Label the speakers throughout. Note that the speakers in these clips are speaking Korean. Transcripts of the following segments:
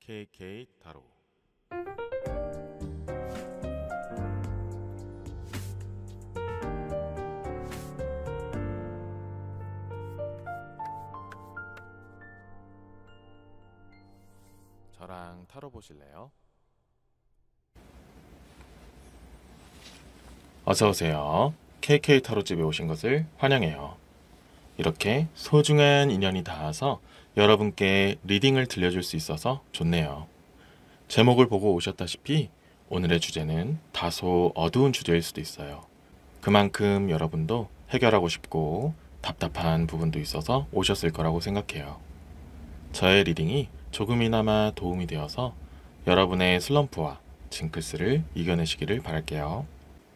Speaker 1: KK 타로. 저랑 타로 보실래요? 어서오세요. KK 타로집에 오신 것을 환영해요. 이렇게 소중한 인연이 닿아서 여러분께 리딩을 들려줄 수 있어서 좋네요. 제목을 보고 오셨다시피 오늘의 주제는 다소 어두운 주제일 수도 있어요. 그만큼 여러분도 해결하고 싶고 답답한 부분도 있어서 오셨을 거라고 생각해요. 저의 리딩이 조금이나마 도움이 되어서 여러분의 슬럼프와 징크스를 이겨내시기를 바랄게요.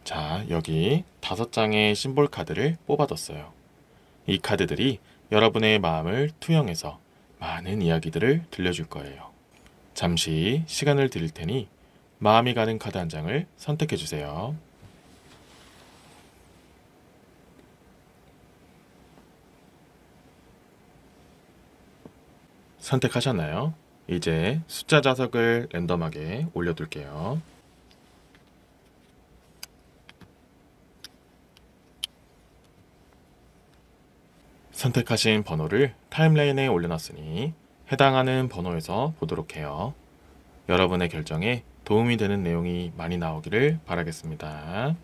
Speaker 1: 자, 여기 5장의 심볼 카드를 뽑아뒀어요. 이 카드들이 여러분의 마음을 투영해서 많은 이야기들을 들려줄 거예요. 잠시 시간을 드릴 테니 마음이 가는 카드 한 장을 선택해 주세요. 선택하셨나요? 이제 숫자 자석을 랜덤하게 올려둘게요. 선택하신 번호를 타임라인에 올려놨으니 해당하는 번호에서 보도록 해요. 여러분의 결정에 도움이 되는 내용이 많이 나오기를 바라겠습니다.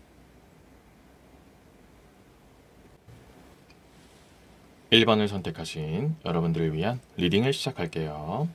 Speaker 1: 1번을 선택하신 여러분들을 위한 리딩을 시작할게요.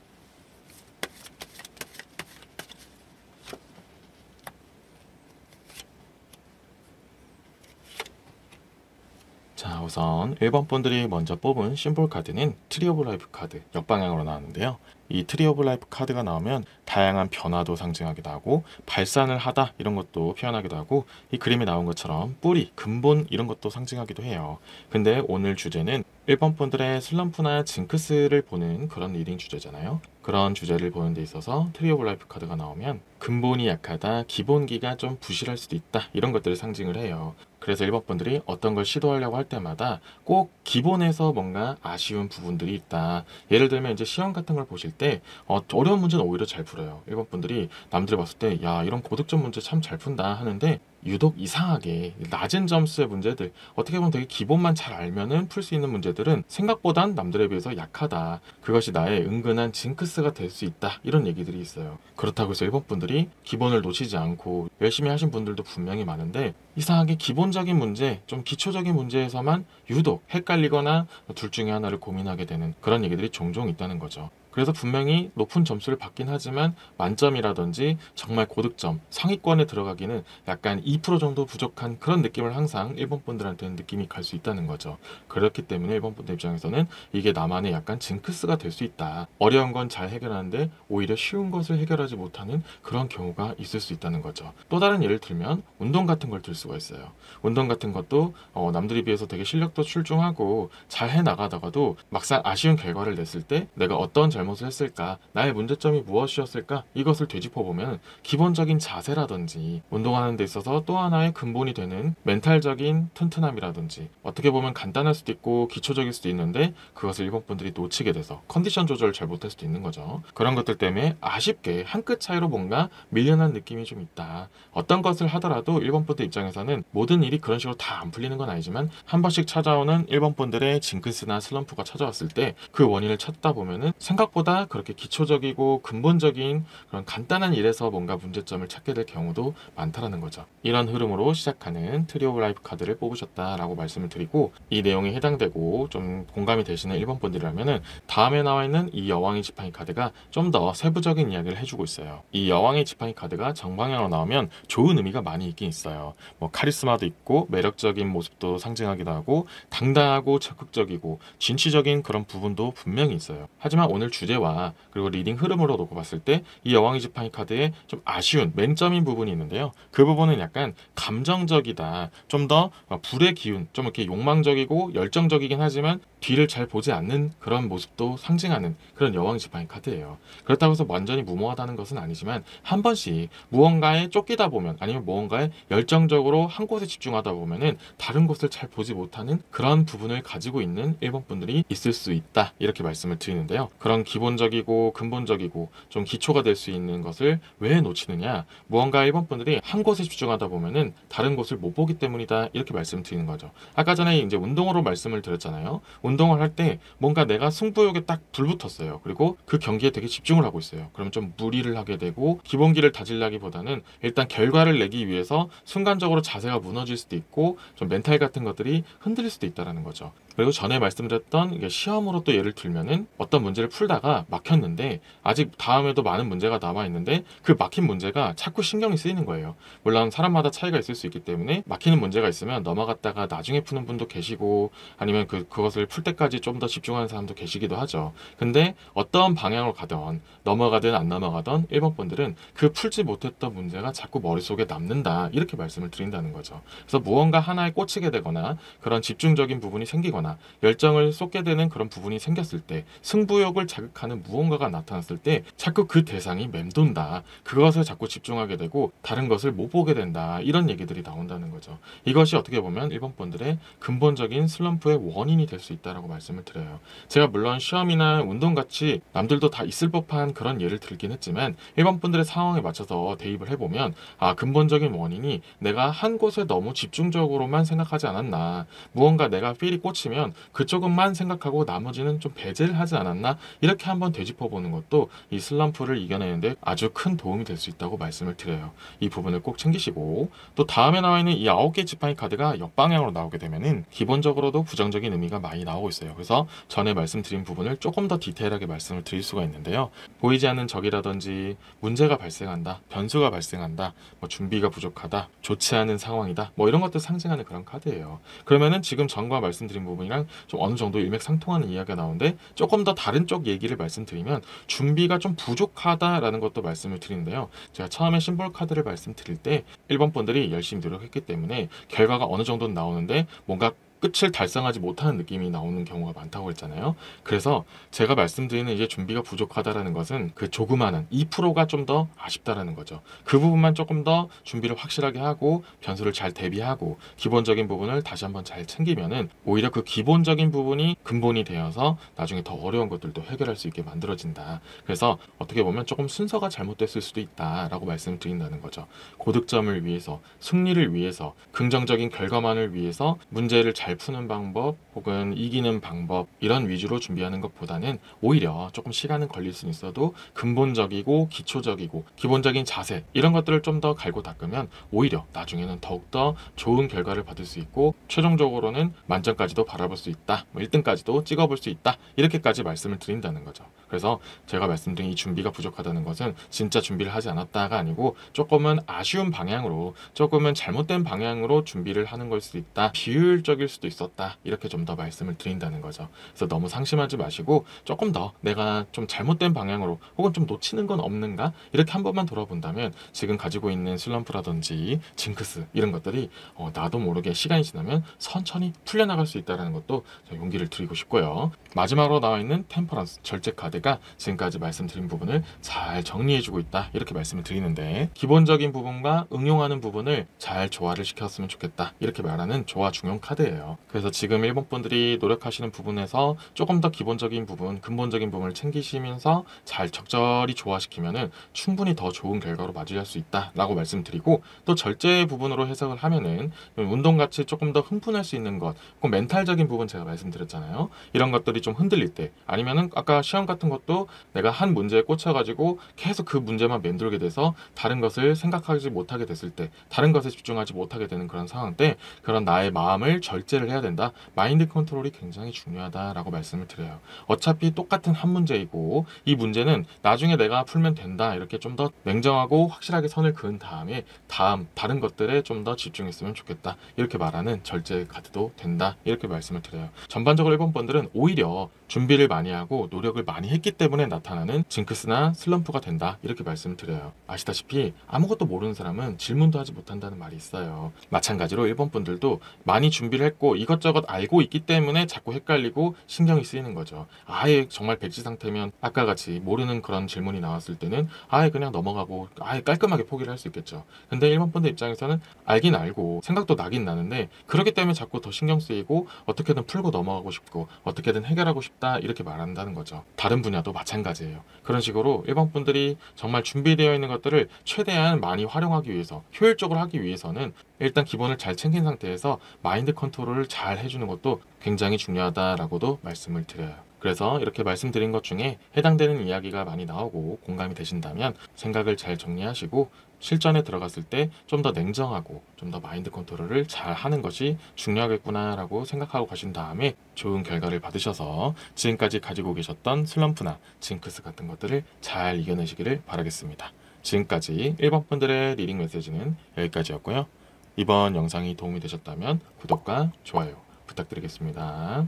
Speaker 1: 자, 우선 1번 분들이 먼저 뽑은 심볼 카드는 트리 오브 라이프 카드 역방향으로 나왔는데요. 이 트리 오브 라이프 카드가 나오면 다양한 변화도 상징하기도 하고 발산을 하다 이런 것도 표현하기도 하고 이 그림에 나온 것처럼 뿌리, 근본 이런 것도 상징하기도 해요. 근데 오늘 주제는 1번 분들의 슬럼프나 징크스를 보는 그런 리딩 주제잖아요. 그런 주제를 보는 데 있어서 트리 오브 라이프 카드가 나오면 근본이 약하다, 기본기가 좀 부실할 수도 있다 이런 것들을 상징을 해요. 그래서 1번 분들이 어떤 걸 시도하려고 할 때마다 꼭 기본에서 뭔가 아쉬운 부분들이 있다. 예를 들면 이제 시험 같은 걸 보실 때 어려운 문제는 오히려 잘 풀어요. 1번 분들이 남들이 봤을 때 야, 이런 고득점 문제 참 잘 푼다 하는데 유독 이상하게 낮은 점수의 문제들, 어떻게 보면 되게 기본만 잘 알면은 풀 수 있는 문제들은 생각보단 남들에 비해서 약하다. 그것이 나의 은근한 징크스가 될 수 있다. 이런 얘기들이 있어요. 그렇다고 해서 1번 분들이 기본을 놓치지 않고 열심히 하신 분들도 분명히 많은데 이상하게 기본적인 문제, 좀 기초적인 문제에서만 유독 헷갈리거나 둘 중에 하나를 고민하게 되는 그런 얘기들이 종종 있다는 거죠. 그래서 분명히 높은 점수를 받긴 하지만 만점이라든지 정말 고득점, 상위권에 들어가기는 약간 2% 정도 부족한 그런 느낌을 항상 1번 분들한테는 느낌이 갈 수 있다는 거죠. 그렇기 때문에 1번 분들 입장에서는 이게 나만의 약간 징크스가 될 수 있다. 어려운 건 잘 해결하는데 오히려 쉬운 것을 해결하지 못하는 그런 경우가 있을 수 있다는 거죠. 또 다른 예를 들면 운동 같은 걸 들 수가 있어요. 운동 같은 것도 남들에 비해서 되게 실력도 출중하고 잘 해나가다가도 막상 아쉬운 결과를 냈을 때 내가 어떤 잘못을 했을까? 나의 문제점이 무엇이었을까? 이것을 되짚어보면 기본적인 자세라든지 운동하는 데 있어서 또 하나의 근본이 되는 멘탈적인 튼튼함이라든지 어떻게 보면 간단할 수도 있고 기초적일 수도 있는데 그것을 1번 분들이 놓치게 돼서 컨디션 조절을 잘 못할 수도 있는 거죠. 그런 것들 때문에 아쉽게 한 끗 차이로 뭔가 밀려난 느낌이 좀 있다. 어떤 것을 하더라도 1번 분들 입장에서는 모든 일이 그런 식으로 다 안 풀리는 건 아니지만 한 번씩 찾아오는 1번 분들의 징크스나 슬럼프가 찾아왔을 때 그 원인을 찾다 보면은 생각보다 그렇게 기초적이고 근본적인 그런 간단한 일에서 뭔가 문제점을 찾게 될 경우도 많다라는 거죠. 이런 흐름으로 시작하는 트리 오브 라이프 카드를 뽑으셨다라고 말씀을 드리고 이 내용에 해당되고 좀 공감이 되시는 1번 분들이라면은 다음에 나와 있는 이 여왕의 지팡이 카드가 좀 더 세부적인 이야기를 해주고 있어요. 이 여왕의 지팡이 카드가 정방향으로 나오면 좋은 의미가 많이 있긴 있어요. 뭐 카리스마도 있고 매력적인 모습도 상징하기도 하고 당당하고 적극적이고 진취적인 그런 부분도 분명히 있어요. 하지만 오늘 주제와 그리고 리딩 흐름으로 놓고 봤을 때 이 여왕의 지팡이 카드에 좀 아쉬운 맹점인 부분이 있는데요. 그 부분은 약간 감정적이다. 좀 더 불의 기운, 좀 이렇게 욕망적이고 열정적이긴 하지만 뒤를 잘 보지 않는 그런 모습도 상징하는 그런 여왕의 지팡이 카드예요. 그렇다고 해서 완전히 무모하다는 것은 아니지만 한 번씩 무언가에 쫓기다 보면 아니면 무언가에 열정적으로 한 곳에 집중하다 보면은 다른 곳을 잘 보지 못하는 그런 부분을 가지고 있는 1번 분들이 있을 수 있다. 이렇게 말씀을 드리는데요. 그런 기본적이고 근본적이고 좀 기초가 될 수 있는 것을 왜 놓치느냐? 무언가 1번 분들이 한 곳에 집중하다 보면은 다른 곳을 못 보기 때문이다. 이렇게 말씀드리는 거죠. 아까 전에 이제 운동으로 말씀을 드렸잖아요. 운동을 할 때 뭔가 내가 승부욕에 딱 불붙었어요. 그리고 그 경기에 되게 집중을 하고 있어요. 그러면 좀 무리를 하게 되고 기본기를 다지려기보다는 일단 결과를 내기 위해서 순간적으로 자세가 무너질 수도 있고 좀 멘탈 같은 것들이 흔들릴 수도 있다는 거죠. 그리고 전에 말씀드렸던 이게 시험으로 또 예를 들면은 어떤 문제를 풀다가 막혔는데 아직 다음에도 많은 문제가 남아 있는데 그 막힌 문제가 자꾸 신경이 쓰이는 거예요. 물론 사람마다 차이가 있을 수 있기 때문에 막히는 문제가 있으면 넘어갔다가 나중에 푸는 분도 계시고 아니면 그것을 풀 때까지 좀 더 집중하는 사람도 계시기도 하죠. 근데 어떤 방향으로 가든 넘어가든 안 넘어가든 1번 분들은 그 풀지 못했던 문제가 자꾸 머릿속에 남는다. 이렇게 말씀을 드린다는 거죠. 그래서 무언가 하나에 꽂히게 되거나 그런 집중적인 부분이 생기거나 열정을 쏟게 되는 그런 부분이 생겼을 때 승부욕을 자극하는 무언가가 나타났을 때 자꾸 그 대상이 맴돈다. 그것에 자꾸 집중하게 되고 다른 것을 못 보게 된다. 이런 얘기들이 나온다는 거죠. 이것이 어떻게 보면 1번 분들의 근본적인 슬럼프의 원인이 될 수 있다고 말씀을 드려요. 제가 물론 시험이나 운동같이 남들도 다 있을 법한 그런 예를 들긴 했지만 1번 분들의 상황에 맞춰서 대입을 해보면 근본적인 원인이 내가 한 곳에 너무 집중적으로만 생각하지 않았나, 무언가 내가 필이 꽂히면 그쪽은만 생각하고 나머지는 좀 배제를 하지 않았나, 이렇게 한번 되짚어보는 것도 이 슬럼프를 이겨내는데 아주 큰 도움이 될 수 있다고 말씀을 드려요. 이 부분을 꼭 챙기시고, 또 다음에 나와 있는 이 9개 지팡이 카드가 역방향으로 나오게 되면은 기본적으로도 부정적인 의미가 많이 나오고 있어요. 그래서 전에 말씀드린 부분을 조금 더 디테일하게 말씀을 드릴 수가 있는데요. 보이지 않는 적이라든지 문제가 발생한다, 변수가 발생한다, 준비가 부족하다, 좋지 않은 상황이다, 이런 것들 상징하는 그런 카드예요. 그러면은 지금 전과 말씀드린 부분이랑 좀 어느 정도 일맥상통하는 이야기가 나오는데 조금 더 다른 쪽 얘기를 말씀드리면 준비가 좀 부족하다라는 것도 말씀을 드리는데요. 제가 처음에 심볼 카드를 말씀드릴 때 1번 분들이 열심히 노력했기 때문에 결과가 어느 정도는 나오는데 뭔가 끝을 달성하지 못하는 느낌이 나오는 경우가 많다고 했잖아요. 그래서 제가 말씀드리는 이제 준비가 부족하다라는 것은 그 조그마한 2%가 좀 더 아쉽다라는 거죠. 그 부분만 조금 더 준비를 확실하게 하고 변수를 잘 대비하고 기본적인 부분을 다시 한번 잘 챙기면은 오히려 그 기본적인 부분이 근본이 되어서 나중에 더 어려운 것들도 해결할 수 있게 만들어진다. 그래서 어떻게 보면 조금 순서가 잘못됐을 수도 있다라고 말씀을 드린다는 거죠. 고득점을 위해서, 승리를 위해서, 긍정적인 결과만을 위해서 문제를 잘 푸는 방법 혹은 이기는 방법 이런 위주로 준비하는 것보다는 오히려 조금 시간은 걸릴 수 있어도 근본적이고 기초적이고 기본적인 자세 이런 것들을 좀 더 갈고 닦으면 오히려 나중에는 더욱더 좋은 결과를 받을 수 있고 최종적으로는 만점까지도 바라볼 수 있다, 1등까지도 찍어볼 수 있다, 이렇게까지 말씀을 드린다는 거죠. 그래서 제가 말씀드린 이 준비가 부족하다는 것은 진짜 준비를 하지 않았다가 아니고 조금은 아쉬운 방향으로, 조금은 잘못된 방향으로 준비를 하는 걸 수도 있다, 비효율적일 수도 있었다, 이렇게 좀 더 말씀을 드린다는 거죠. 그래서 너무 상심하지 마시고 조금 더 내가 좀 잘못된 방향으로 혹은 좀 놓치는 건 없는가, 이렇게 한 번만 돌아본다면 지금 가지고 있는 슬럼프라든지 징크스 이런 것들이 나도 모르게 시간이 지나면 천천히 풀려나갈 수 있다는 것도 용기를 드리고 싶고요. 마지막으로 나와 있는 템퍼런스 절제 카드가 지금까지 말씀드린 부분을 잘 정리해주고 있다, 이렇게 말씀을 드리는데 기본적인 부분과 응용하는 부분을 잘 조화를 시켰으면 좋겠다, 이렇게 말하는 조화 중용 카드예요. 그래서 지금 1번 분들이 노력하시는 부분에서 조금 더 기본적인 부분, 근본적인 부분을 챙기시면서 잘 적절히 조화시키면은 충분히 더 좋은 결과로 맞이할 수 있다라고 말씀드리고, 또 절제 부분으로 해석을 하면은 운동같이 조금 더 흥분할 수 있는 것, 혹은 멘탈적인 부분 제가 말씀드렸잖아요. 이런 것들이 좀 흔들릴 때, 아니면은 아까 시험 같은 것도 내가 한 문제에 꽂혀가지고 계속 그 문제만 맴돌게 돼서 다른 것을 생각하지 못하게 됐을 때, 다른 것에 집중하지 못하게 되는 그런 상황 때 그런 나의 마음을 절제를 해야 된다, 마인드 컨트롤이 굉장히 중요하다라고 말씀을 드려요. 어차피 똑같은 한 문제이고 이 문제는 나중에 내가 풀면 된다, 이렇게 좀 더 냉정하고 확실하게 선을 그은 다음에 다른 것들에 좀 더 집중했으면 좋겠다, 이렇게 말하는 절제 카드도 된다, 이렇게 말씀을 드려요. 전반적으로 1번 분들은 오히려 준비를 많이 하고 노력을 많이 했기 때문에 나타나는 징크스나 슬럼프가 된다, 이렇게 말씀을 드려요. 아시다시피 아무것도 모르는 사람은 질문도 하지 못한다는 말이 있어요. 마찬가지로 1번 분들도 많이 준비를 했고 이것저것 알고 있기 때문에 자꾸 헷갈리고 신경이 쓰이는 거죠. 아예 정말 백지 상태면 아까 같이 모르는 그런 질문이 나왔을 때는 아예 그냥 넘어가고 아예 깔끔하게 포기를 할 수 있겠죠. 근데 1번 분들 입장에서는 알긴 알고 생각도 나긴 나는데 그렇기 때문에 자꾸 더 신경 쓰이고 어떻게든 풀고 넘어가고 싶고 어떻게든 해결하고 싶다, 이렇게 말한다는 거죠. 다른 분야도 마찬가지예요. 그런 식으로 일반 분들이 정말 준비되어 있는 것들을 최대한 많이 활용하기 위해서, 효율적으로 하기 위해서는 일단 기본을 잘 챙긴 상태에서 마인드 컨트롤을 잘 해주는 것도 굉장히 중요하다라고도 말씀을 드려요. 그래서 이렇게 말씀드린 것 중에 해당되는 이야기가 많이 나오고 공감이 되신다면 생각을 잘 정리하시고 실전에 들어갔을 때 좀 더 냉정하고 좀 더 마인드 컨트롤을 잘 하는 것이 중요하겠구나라고 생각하고 가신 다음에 좋은 결과를 받으셔서 지금까지 가지고 계셨던 슬럼프나 징크스 같은 것들을 잘 이겨내시기를 바라겠습니다. 지금까지 1번 분들의 리딩 메시지는 여기까지였고요. 이번 영상이 도움이 되셨다면 구독과 좋아요 부탁드리겠습니다.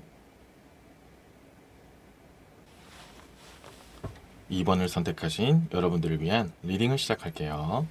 Speaker 1: 2번을 선택하신 여러분들을 위한 리딩을 시작할게요.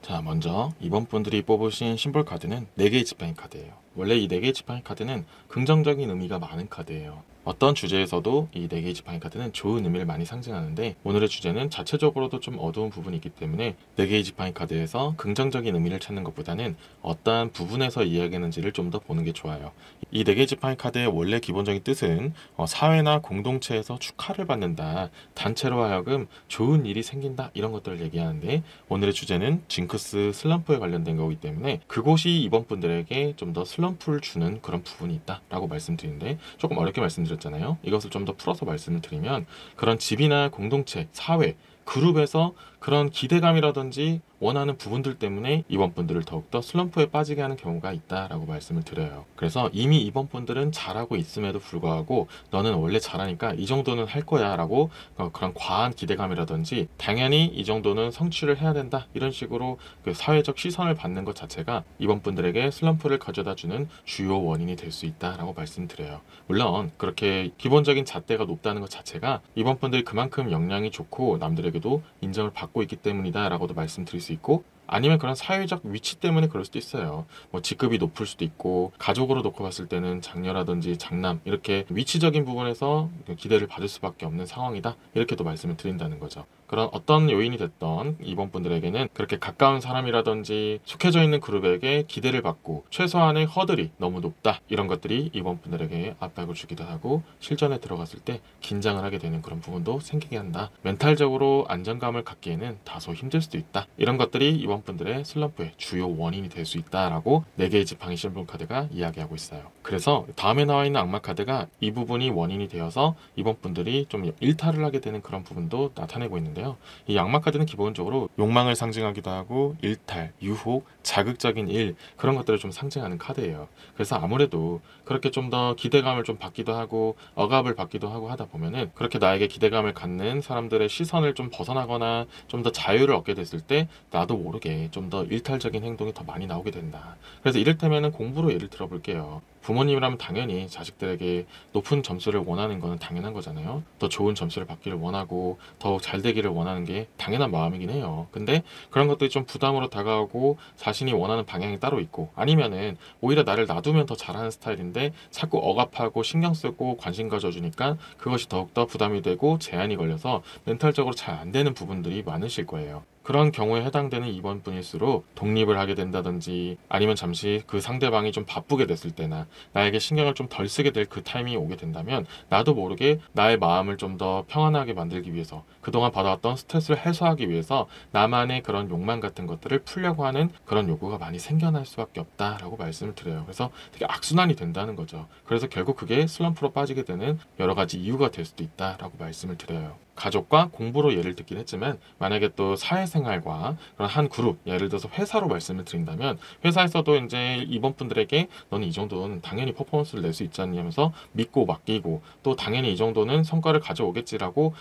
Speaker 1: 자, 먼저 2번 분들이 뽑으신 심볼 카드는 4개의 지팡이 카드예요. 원래 이 4개의 지팡이 카드는 긍정적인 의미가 많은 카드예요. 어떤 주제에서도 이 4개의 지팡이 카드는 좋은 의미를 많이 상징하는데 오늘의 주제는 자체적으로도 좀 어두운 부분이 있기 때문에 4개의 지팡이 카드에서 긍정적인 의미를 찾는 것보다는 어떠한 부분에서 이야기하는지를 좀 더 보는 게 좋아요. 이 4개의 지팡이 카드의 원래 기본적인 뜻은 사회나 공동체에서 축하를 받는다, 단체로 하여금 좋은 일이 생긴다, 이런 것들을 얘기하는데 오늘의 주제는 징크스, 슬럼프에 관련된 거기 때문에 그곳이 이번 분들에게 좀 더 슬럼프를 주는 그런 부분이 있다라고 말씀드리는데 조금 어렵게 말씀드렸잖아요. 이것을 좀 더 풀어서 말씀을 드리면 그런 집이나 공동체, 사회, 그룹에서 그런 기대감이라든지 원하는 부분들 때문에 이번 분들을 더욱더 슬럼프에 빠지게 하는 경우가 있다라고 말씀을 드려요. 그래서 이미 이번 분들은 잘하고 있음에도 불구하고 너는 원래 잘하니까 이 정도는 할 거야 라고 그런 과한 기대감이라든지 당연히 이 정도는 성취를 해야 된다, 이런 식으로 그 사회적 시선을 받는 것 자체가 이번 분들에게 슬럼프를 가져다주는 주요 원인이 될 수 있다라고 말씀드려요. 물론 그렇게 기본적인 잣대가 높다는 것 자체가 이번 분들이 그만큼 역량이 좋고 남들에게도 인정을 받고 있기 때문이다 라고도 말씀드릴 수 있고, 아니면 그런 사회적 위치 때문에 그럴 수도 있어요. 뭐 직급이 높을 수도 있고, 가족으로 놓고 봤을 때는 장녀라든지 장남, 이렇게 위치적인 부분에서 기대를 받을 수밖에 없는 상황이다, 이렇게도 말씀을 드린다는 거죠. 그런 어떤 요인이 됐던 이번 분들에게는 그렇게 가까운 사람이라든지 속해져 있는 그룹에게 기대를 받고 최소한의 허들이 너무 높다, 이런 것들이 이번 분들에게 압박을 주기도 하고 실전에 들어갔을 때 긴장을 하게 되는 그런 부분도 생기게 한다, 멘탈적으로 안정감을 갖기에는 다소 힘들 수도 있다, 이런 것들이 이번 분들의 슬럼프의 주요 원인이 될 수 있다라고 4개의 지팡이 심볼 카드가 이야기하고 있어요. 그래서 다음에 나와 있는 악마 카드가 이 부분이 원인이 되어서 이번 분들이 좀 일탈을 하게 되는 그런 부분도 나타내고 있는데요. 이 악마 카드는 기본적으로 욕망을 상징하기도 하고 일탈, 유혹, 자극적인 일, 그런 것들을 좀 상징하는 카드예요. 그래서 아무래도 그렇게 좀 더 기대감을 좀 받기도 하고 억압을 받기도 하고 하다 보면은 그렇게 나에게 기대감을 갖는 사람들의 시선을 좀 벗어나거나 좀 더 자유를 얻게 됐을 때 나도 모르게 좀 더 일탈적인 행동이 더 많이 나오게 된다. 그래서 이를테면은 공부로 예를 들어 볼게요. 부모님이라면 당연히 자식들에게 높은 점수를 원하는 거는 당연한 거잖아요. 더 좋은 점수를 받기를 원하고 더욱 잘 되기를 원하는 게 당연한 마음이긴 해요. 근데 그런 것들이 좀 부담으로 다가오고 자신이 원하는 방향이 따로 있고, 아니면은 오히려 나를 놔두면 더 잘하는 스타일인데 자꾸 억압하고 신경 쓰고 관심 가져주니까 그것이 더욱더 부담이 되고 제한이 걸려서 멘탈적으로 잘 안 되는 부분들이 많으실 거예요. 그런 경우에 해당되는 2번 분일수록 독립을 하게 된다든지 아니면 잠시 그 상대방이 좀 바쁘게 됐을 때나 나에게 신경을 좀 덜 쓰게 될 그 타이밍이 오게 된다면 나도 모르게 나의 마음을 좀 더 평안하게 만들기 위해서, 그동안 받아왔던 스트레스를 해소하기 위해서 나만의 그런 욕망 같은 것들을 풀려고 하는 그런 요구가 많이 생겨날 수밖에 없다라고 말씀을 드려요. 그래서 되게 악순환이 된다는 거죠. 그래서 결국 그게 슬럼프로 빠지게 되는 여러 가지 이유가 될 수도 있다라고 말씀을 드려요. 가족과 공부로 예를 듣긴 했지만 만약에 또 사회생활과 그런 한 그룹, 예를 들어서 회사로 말씀을 드린다면 회사에서도 이제 이번 분들에게 너는 이 정도는 당연히 퍼포먼스를 낼 수 있지 않니 하면서 믿고 맡기고 또 당연히 이 정도는 성과를 가져오겠지라고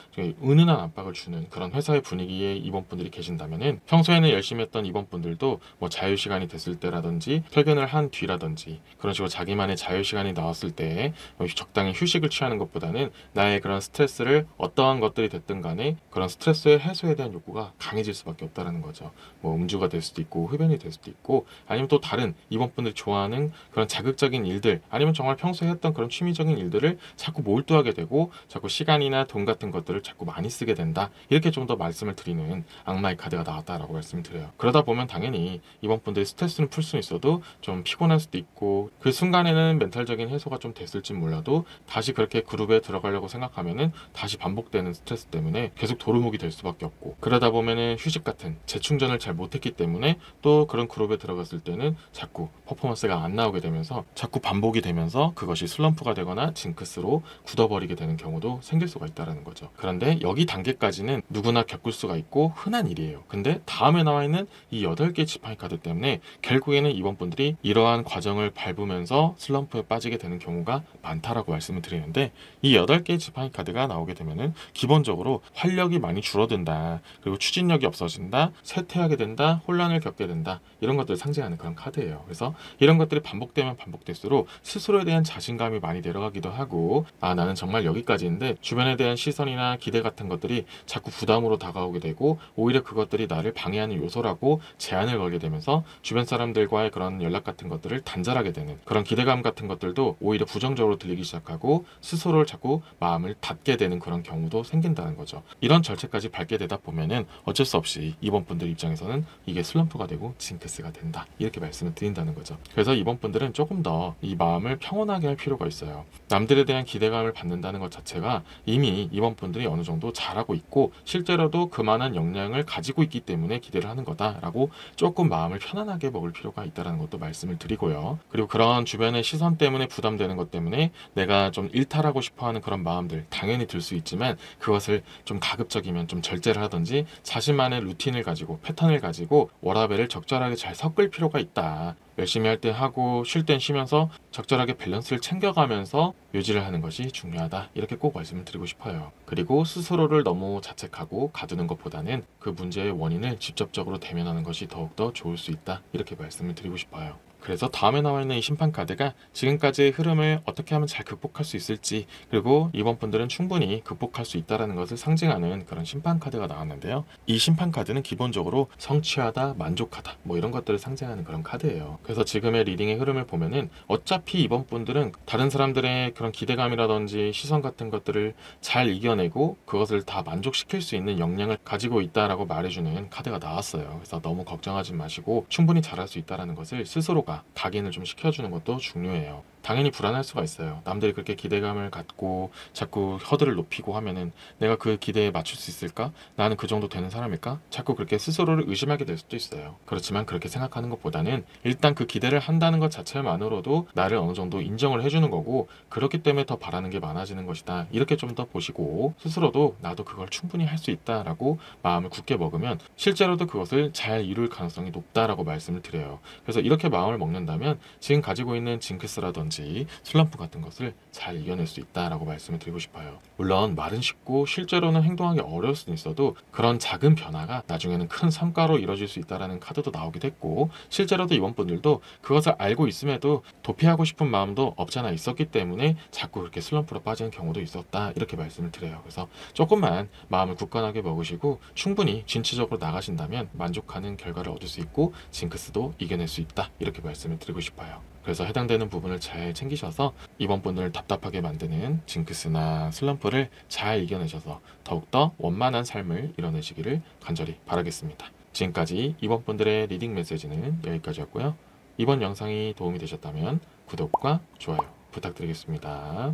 Speaker 1: 은은한 압박을 주는 그런 회사의 분위기에 이번 분들이 계신다면은 평소에는 열심히 했던 이번 분들도 뭐 자유시간이 됐을 때라든지 퇴근을 한 뒤라든지 그런 식으로 자기만의 자유시간이 나왔을 때 적당히 휴식을 취하는 것보다는 나의 그런 스트레스를 어떠한 것들 것들이 됐든 간에 그런 스트레스의 해소에 대한 욕구가 강해질 수밖에 없다는 거죠. 뭐 음주가 될 수도 있고 흡연이 될 수도 있고 아니면 또 다른 이번 분들이 좋아하는 그런 자극적인 일들 아니면 정말 평소에 했던 그런 취미적인 일들을 자꾸 몰두하게 되고 자꾸 시간이나 돈 같은 것들을 자꾸 많이 쓰게 된다. 이렇게 좀 더 말씀을 드리는 악마의 카드가 나왔다라고 말씀을 드려요. 그러다 보면 당연히 이번 분들이 스트레스는 풀 수는 있어도 좀 피곤할 수도 있고 그 순간에는 멘탈적인 해소가 좀 됐을지 몰라도 다시 그렇게 그룹에 들어가려고 생각하면은 다시 반복되는 스트레스 때문에 계속 도루묵이 될 수밖에 없고 그러다 보면은 휴식 같은 재충전을 잘 못했기 때문에 또 그런 그룹에 들어갔을 때는 자꾸 퍼포먼스가 안 나오게 되면서 자꾸 반복이 되면서 그것이 슬럼프가 되거나 징크스로 굳어버리게 되는 경우도 생길 수가 있다는 거죠. 그런데 여기 단계까지는 누구나 겪을 수가 있고 흔한 일이에요. 근데 다음에 나와 있는 이 8개의 지팡이 카드 때문에 결국에는 이번 분들이 이러한 과정을 밟으면서 슬럼프에 빠지게 되는 경우가 많다라고 말씀을 드리는데 이 8개의 지팡이 카드가 나오게 되면은 기본적으로 활력이 많이 줄어든다. 그리고 추진력이 없어진다. 쇠퇴하게 된다. 혼란을 겪게 된다. 이런 것들을 상징하는 그런 카드예요. 그래서 이런 것들이 반복되면 반복될수록 스스로에 대한 자신감이 많이 내려가기도 하고 아 나는 정말 여기까지인데 주변에 대한 시선이나 기대 같은 것들이 자꾸 부담으로 다가오게 되고 오히려 그것들이 나를 방해하는 요소라고 제한을 걸게 되면서 주변 사람들과의 그런 연락 같은 것들을 단절하게 되는 그런 기대감 같은 것들도 오히려 부정적으로 들리기 시작하고 스스로를 자꾸 마음을 닫게 되는 그런 경우도 생긴다는 거죠. 이런 절체까지 밟게 되다 보면은 어쩔 수 없이 이번 분들 입장에서는 이게 슬럼프가 되고 징크스가 된다. 이렇게 말씀을 드린다는 거죠. 그래서 이번 분들은 조금 더 이 마음을 평온하게 할 필요가 있어요. 남들에 대한 기대감을 받는다는 것 자체가 이미 이번 분들이 어느 정도 잘하고 있고 실제로도 그만한 역량을 가지고 있기 때문에 기대를 하는 거다라고 조금 마음을 편안하게 먹을 필요가 있다는 것도 말씀을 드리고요. 그리고 그런 주변의 시선 때문에 부담되는 것 때문에 내가 좀 일탈하고 싶어하는 그런 마음들 당연히 들 수 있지만 그것을 좀 가급적이면 좀 절제를 하든지 자신만의 루틴을 가지고 패턴을 가지고 워라밸을 적절하게 잘 섞을 필요가 있다. 열심히 할 때 하고 쉴 땐 쉬면서 적절하게 밸런스를 챙겨가면서 유지를 하는 것이 중요하다. 이렇게 꼭 말씀을 드리고 싶어요. 그리고 스스로를 너무 자책하고 가두는 것보다는 그 문제의 원인을 직접적으로 대면하는 것이 더욱더 좋을 수 있다. 이렇게 말씀을 드리고 싶어요. 그래서 다음에 나와 있는 이 심판 카드가 지금까지의 흐름을 어떻게 하면 잘 극복할 수 있을지 그리고 이번 분들은 충분히 극복할 수 있다는 것을 상징하는 그런 심판 카드가 나왔는데요. 이 심판 카드는 기본적으로 성취하다, 만족하다 뭐 이런 것들을 상징하는 그런 카드예요. 그래서 지금의 리딩의 흐름을 보면은 어차피 이번 분들은 다른 사람들의 그런 기대감이라든지 시선 같은 것들을 잘 이겨내고 그것을 다 만족시킬 수 있는 역량을 가지고 있다라고 말해주는 카드가 나왔어요. 그래서 너무 걱정하지 마시고 충분히 잘할 수 있다는 것을 스스로가 각인을 좀 시켜주는 것도 중요해요. 당연히 불안할 수가 있어요. 남들이 그렇게 기대감을 갖고 자꾸 허들을 높이고 하면은 내가 그 기대에 맞출 수 있을까? 나는 그 정도 되는 사람일까? 자꾸 그렇게 스스로를 의심하게 될 수도 있어요. 그렇지만 그렇게 생각하는 것보다는 일단 그 기대를 한다는 것 자체만으로도 나를 어느 정도 인정을 해주는 거고 그렇기 때문에 더 바라는 게 많아지는 것이다. 이렇게 좀 더 보시고 스스로도 나도 그걸 충분히 할 수 있다라고 마음을 굳게 먹으면 실제로도 그것을 잘 이룰 가능성이 높다라고 말씀을 드려요. 그래서 이렇게 마음을 먹는다면 지금 가지고 있는 징크스라든지 슬럼프 같은 것을 잘 이겨낼 수 있다라고 말씀을 드리고 싶어요. 물론 말은 쉽고 실제로는 행동하기 어려울 수는 있어도 그런 작은 변화가 나중에는 큰 성과로 이뤄질 수 있다라는 카드도 나오기도 했고 실제로도 이번 분들도 그것을 알고 있음에도 도피하고 싶은 마음도 없잖아 있었기 때문에 자꾸 그렇게 슬럼프로 빠지는 경우도 있었다 이렇게 말씀을 드려요. 그래서 조금만 마음을 굳건하게 먹으시고 충분히 진취적으로 나가신다면 만족하는 결과를 얻을 수 있고 징크스도 이겨낼 수 있다 이렇게 말씀을 드리고 싶어요. 그래서 해당되는 부분을 잘 챙기셔서 이번 분을 답답하게 만드는 징크스나 슬럼프를 잘 이겨내셔서 더욱더 원만한 삶을 이뤄내시기를 간절히 바라겠습니다. 지금까지 이번 분들의 리딩 메시지는 여기까지였고요. 이번 영상이 도움이 되셨다면 구독과 좋아요 부탁드리겠습니다.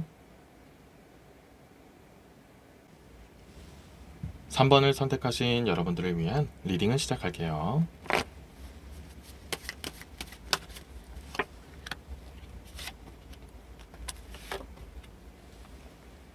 Speaker 1: 3번을 선택하신 여러분들을 위한 리딩을 시작할게요.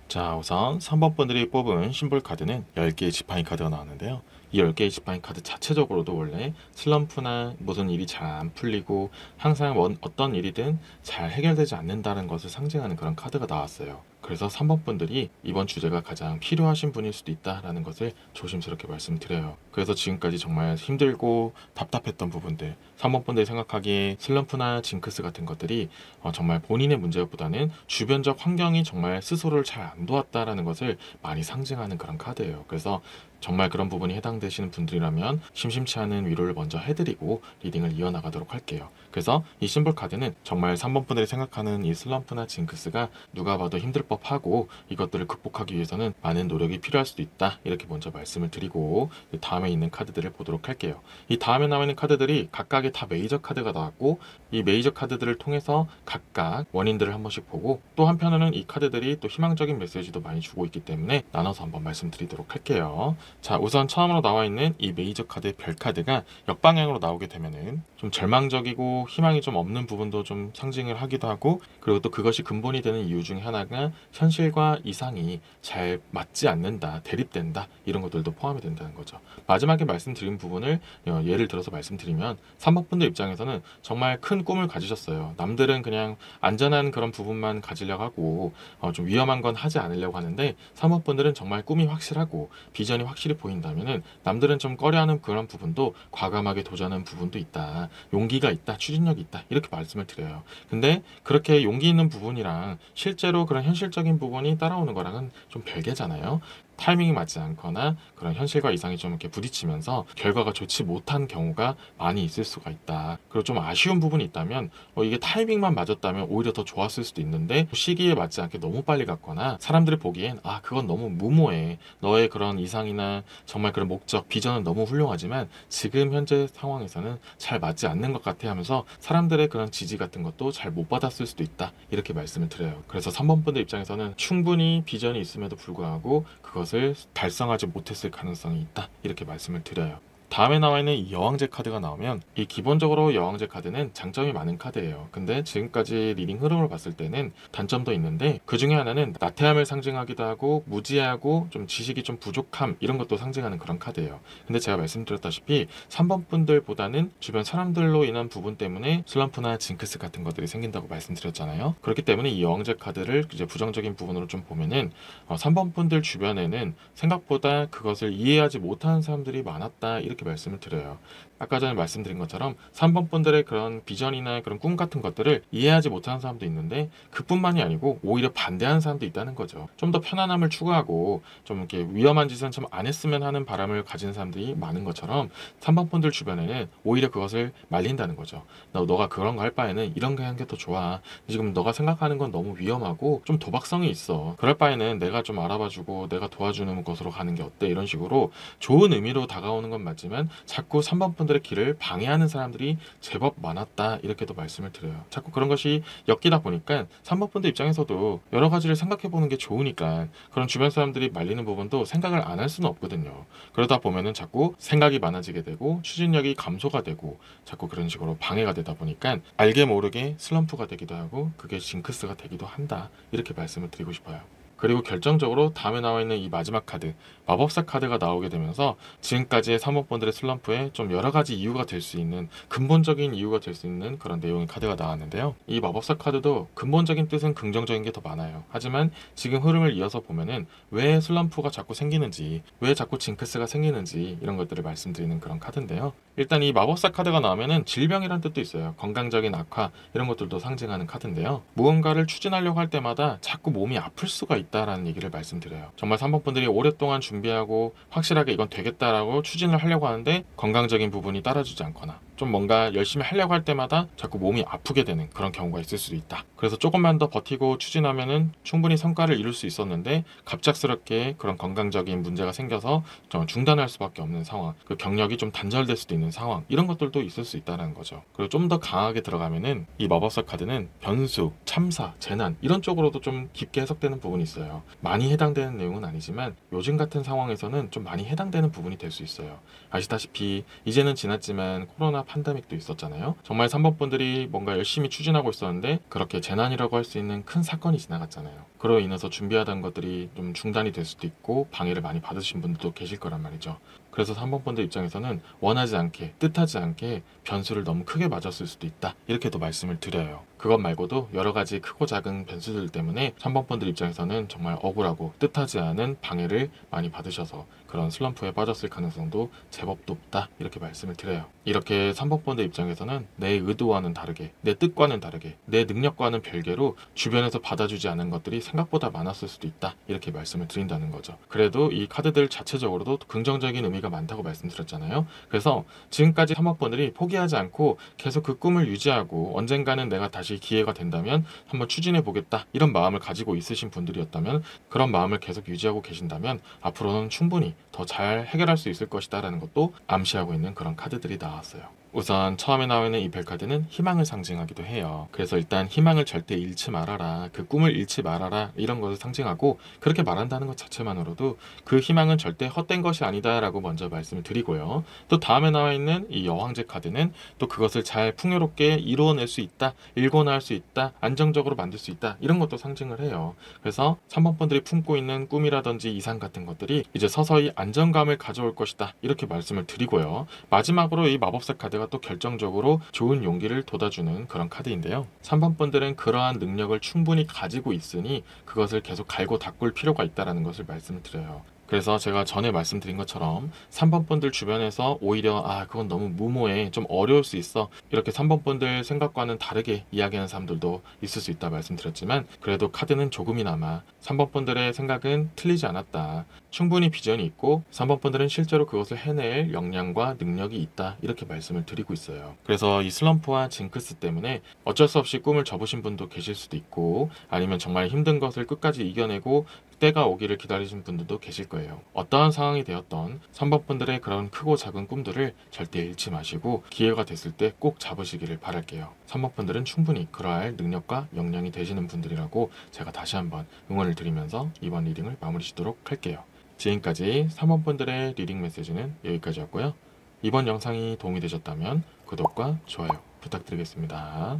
Speaker 1: 자, 우선 3번 분들이 뽑은 심볼 카드는 10개의 지팡이 카드가 나왔는데요. 이 10개의 지팡이 카드 자체적으로도 원래 슬럼프나 무슨 일이 잘 안 풀리고 항상 어떤 일이든 잘 해결되지 않는다는 것을 상징하는 그런 카드가 나왔어요. 그래서 3번 분들이 이번 주제가 가장 필요하신 분일 수도 있다라는 것을 조심스럽게 말씀드려요. 그래서 지금까지 정말 힘들고 답답했던 부분들, 3번 분들이 생각하기에 슬럼프나 징크스 같은 것들이 정말 본인의 문제보다는 주변적 환경이 정말 스스로를 잘 안 도왔다라는 것을 많이 상징하는 그런 카드예요. 그래서 정말 그런 부분이 해당되시는 분들이라면 심심치 않은 위로를 먼저 해드리고 리딩을 이어나가도록 할게요. 그래서 이 심볼 카드는 정말 3번 분들이 생각하는 이 슬럼프나 징크스가 누가 봐도 힘들 법하고 이것들을 극복하기 위해서는 많은 노력이 필요할 수도 있다, 이렇게 먼저 말씀을 드리고 다음에 있는 카드들을 보도록 할게요. 이 다음에 나와 있는 카드들이 각각의 다 메이저 카드가 나왔고, 이 메이저 카드들을 통해서 각각 원인들을 한 번씩 보고, 또 한편으로는 이 카드들이 또 희망적인 메시지도 많이 주고 있기 때문에 나눠서 한번 말씀드리도록 할게요. 자, 우선 처음으로 나와 있는 이 메이저 카드의 별 카드가 역방향으로 나오게 되면은 좀 절망적이고 희망이 좀 없는 부분도 좀 상징을 하기도 하고, 그리고 또 그것이 근본이 되는 이유 중에 하나가 현실과 이상이 잘 맞지 않는다, 대립된다, 이런 것들도 포함이 된다는 거죠. 마지막에 말씀드린 부분을 예를 들어서 말씀드리면 3번 분들 입장에서는 정말 큰 꿈을 가지셨어요. 남들은 그냥 안전한 그런 부분만 가지려고 하고 좀 위험한 건 하지 않으려고 하는데, 3번 분들은 정말 꿈이 확실하고 비전이 확실히 보인다면은 남들은 좀 꺼려하는 그런 부분도 과감하게 도전하는 부분도 있다, 용기가 있다, 추진력이 있다, 이렇게 말씀을 드려요. 근데 그렇게 용기 있는 부분이랑 실제로 그런 현실적인 부분이 따라오는 거랑은 좀 별개잖아요. 타이밍이 맞지 않거나 그런 현실과 이상이 좀 이렇게 부딪히면서 결과가 좋지 못한 경우가 많이 있을 수가 있다. 그리고 좀 아쉬운 부분이 있다면 이게 타이밍만 맞았다면 오히려 더 좋았을 수도 있는데, 시기에 맞지 않게 너무 빨리 갔거나 사람들이 보기엔 그건 너무 무모해, 너의 그런 이상이나 정말 그런 목적, 비전은 너무 훌륭하지만 지금 현재 상황에서는 잘 맞지 않는 것 같아 하면서 사람들의 그런 지지 같은 것도 잘 못 받았을 수도 있다, 이렇게 말씀을 드려요. 그래서 3번 분들 입장에서는 충분히 비전이 있음에도 불구하고 그것을 달성하지 못했을 가능성이 있다, 이렇게 말씀을 드려요. 다음에 나와 있는 이 여왕제 카드가 나오면, 이 기본적으로 여왕제 카드는 장점이 많은 카드예요. 근데 지금까지 리딩 흐름을 봤을 때는 단점도 있는데, 그 중에 하나는 나태함을 상징하기도 하고 무지하고 좀 지식이 좀 부족함, 이런 것도 상징하는 그런 카드예요. 근데 제가 말씀드렸다시피 3번 분들보다는 주변 사람들로 인한 부분 때문에 슬럼프나 징크스 같은 것들이 생긴다고 말씀드렸잖아요. 그렇기 때문에 이 여왕제 카드를 이제 부정적인 부분으로 좀 보면은 3번 분들 주변에는 생각보다 그것을 이해하지 못하는 사람들이 많았다, 이렇게 말씀을 드려요. 아까 전에 말씀드린 것처럼 3번 분들의 그런 비전이나 그런 꿈 같은 것들을 이해하지 못하는 사람도 있는데, 그뿐만이 아니고 오히려 반대하는 사람도 있다는 거죠. 좀 더 편안함을 추구하고 좀 이렇게 위험한 짓은 좀 안 했으면 하는 바람을 가진 사람들이 많은 것처럼 3번 분들 주변에는 오히려 그것을 말린다는 거죠. 너가 그런 거 할 바에는 이런 거 하는 게 더 좋아. 지금 너가 생각하는 건 너무 위험하고 좀 도박성이 있어. 그럴 바에는 내가 좀 알아봐주고 내가 도와주는 것으로 가는 게 어때? 이런 식으로 좋은 의미로 다가오는 건 맞지만 자꾸 3번 분들의 길을 방해하는 사람들이 제법 많았다, 이렇게도 말씀을 드려요. 자꾸 그런 것이 엮이다 보니까 3번 분들 입장에서도 여러 가지를 생각해 보는 게 좋으니까 그런 주변 사람들이 말리는 부분도 생각을 안 할 수는 없거든요. 그러다 보면은 자꾸 생각이 많아지게 되고 추진력이 감소가 되고 자꾸 그런 식으로 방해가 되다 보니까 알게 모르게 슬럼프가 되기도 하고 그게 징크스가 되기도 한다, 이렇게 말씀을 드리고 싶어요. 그리고 결정적으로 다음에 나와 있는 이 마지막 카드, 마법사 카드가 나오게 되면서 지금까지의 3번분들의 슬럼프에 좀 여러 가지 이유가 될 수 있는, 근본적인 이유가 될 수 있는 그런 내용의 카드가 나왔는데요. 이 마법사 카드도 근본적인 뜻은 긍정적인 게 더 많아요. 하지만 지금 흐름을 이어서 보면은 왜 슬럼프가 자꾸 생기는지, 왜 자꾸 징크스가 생기는지, 이런 것들을 말씀드리는 그런 카드인데요. 일단 이 마법사 카드가 나오면은 질병이란 뜻도 있어요. 건강적인 악화, 이런 것들도 상징하는 카드인데요. 무언가를 추진하려고 할 때마다 자꾸 몸이 아플 수가 있다라는 얘기를 말씀드려요. 정말 3번 분들이 오랫동안 준비하고 확실하게 이건 되겠다라고 추진을 하려고 하는데 건강적인 부분이 따라주지 않거나 좀 뭔가 열심히 하려고 할 때마다 자꾸 몸이 아프게 되는 그런 경우가 있을 수도 있다. 그래서 조금만 더 버티고 추진하면은 충분히 성과를 이룰 수 있었는데 갑작스럽게 그런 건강적인 문제가 생겨서 좀 중단할 수밖에 없는 상황, 그 경력이 좀 단절될 수도 있는 상황, 이런 것들도 있을 수 있다는 거죠. 그리고 좀 더 강하게 들어가면은 이 마법사 카드는 변수, 참사, 재난, 이런 쪽으로도 좀 깊게 해석되는 부분이 있어요. 많이 해당되는 내용은 아니지만 요즘 같은 상황에서는 좀 많이 해당되는 부분이 될 수 있어요. 아시다시피 이제는 지났지만 코로나 팬데믹도 있었잖아요. 정말 3번 분들이 뭔가 열심히 추진하고 있었는데 그렇게 재난이라고 할 수 있는 큰 사건이 지나갔잖아요. 그로 인해서 준비하던 것들이 좀 중단이 될 수도 있고 방해를 많이 받으신 분들도 계실 거란 말이죠. 그래서 3번 분들 입장에서는 원하지 않게, 뜻하지 않게 변수를 너무 크게 맞았을 수도 있다. 이렇게도 말씀을 드려요. 그것 말고도 여러 가지 크고 작은 변수들 때문에 3번 분들 입장에서는 정말 억울하고 뜻하지 않은 방해를 많이 받으셔서 그런 슬럼프에 빠졌을 가능성도 제법 높다. 이렇게 말씀을 드려요. 이렇게 3번 분들 입장에서는 내 의도와는 다르게, 내 뜻과는 다르게, 내 능력과는 별개로 주변에서 받아주지 않은 것들이 생각보다 많았을 수도 있다. 이렇게 말씀을 드린다는 거죠. 그래도 이 카드들 자체적으로도 긍정적인 의미가 많다고 말씀드렸잖아요. 그래서 지금까지 3번 분들이 포기하지 않고 계속 그 꿈을 유지하고 언젠가는 내가 다시 기회가 된다면 한번 추진해 보겠다. 이런 마음을 가지고 있으신 분들이었다면, 그런 마음을 계속 유지하고 계신다면 앞으로는 충분히 더 잘 해결할 수 있을 것이다 라는 것도 암시하고 있는 그런 카드들이 나왔어요. 우선 처음에 나와 있는 이 별카드는 희망을 상징하기도 해요. 그래서 일단 희망을 절대 잃지 말아라, 그 꿈을 잃지 말아라, 이런 것을 상징하고, 그렇게 말한다는 것 자체만으로도 그 희망은 절대 헛된 것이 아니다 라고 먼저 말씀을 드리고요. 또 다음에 나와 있는 이 여왕제 카드는 또 그것을 잘 풍요롭게 이루어낼 수 있다, 일궈나갈 수 있다, 안정적으로 만들 수 있다, 이런 것도 상징을 해요. 그래서 3번 분들이 품고 있는 꿈이라든지 이상 같은 것들이 이제 서서히 안정감을 가져올 것이다, 이렇게 말씀을 드리고요. 마지막으로 이 마법사 카드가 또 결정적으로 좋은 용기를 돋아주는 그런 카드인데요. 3번 분들은 그러한 능력을 충분히 가지고 있으니 그것을 계속 갈고 닦을 필요가 있다는 것을 말씀드려요. 그래서 제가 전에 말씀드린 것처럼 3번 분들 주변에서 오히려 그건 너무 무모해, 좀 어려울 수 있어, 이렇게 3번 분들 생각과는 다르게 이야기하는 사람들도 있을 수 있다 말씀드렸지만, 그래도 카드는 조금이나마 3번 분들의 생각은 틀리지 않았다, 충분히 비전이 있고 3번 분들은 실제로 그것을 해낼 역량과 능력이 있다, 이렇게 말씀을 드리고 있어요. 그래서 이 슬럼프와 징크스 때문에 어쩔 수 없이 꿈을 접으신 분도 계실 수도 있고, 아니면 정말 힘든 것을 끝까지 이겨내고 때가 오기를 기다리신 분들도 계실 거예요. 어떠한 상황이 되었던 3번 분들의 그런 크고 작은 꿈들을 절대 잃지 마시고 기회가 됐을 때 꼭 잡으시기를 바랄게요. 3번 분들은 충분히 그러할 능력과 역량이 되시는 분들이라고 제가 다시 한번 응원을 드리면서 이번 리딩을 마무리 짓도록 할게요. 지금까지 3번 분들의 리딩 메시지는 여기까지였고요. 이번 영상이 도움이 되셨다면 구독과 좋아요 부탁드리겠습니다.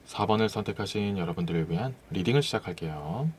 Speaker 1: 4번을 선택하신 여러분들을 위한 리딩을 시작할게요.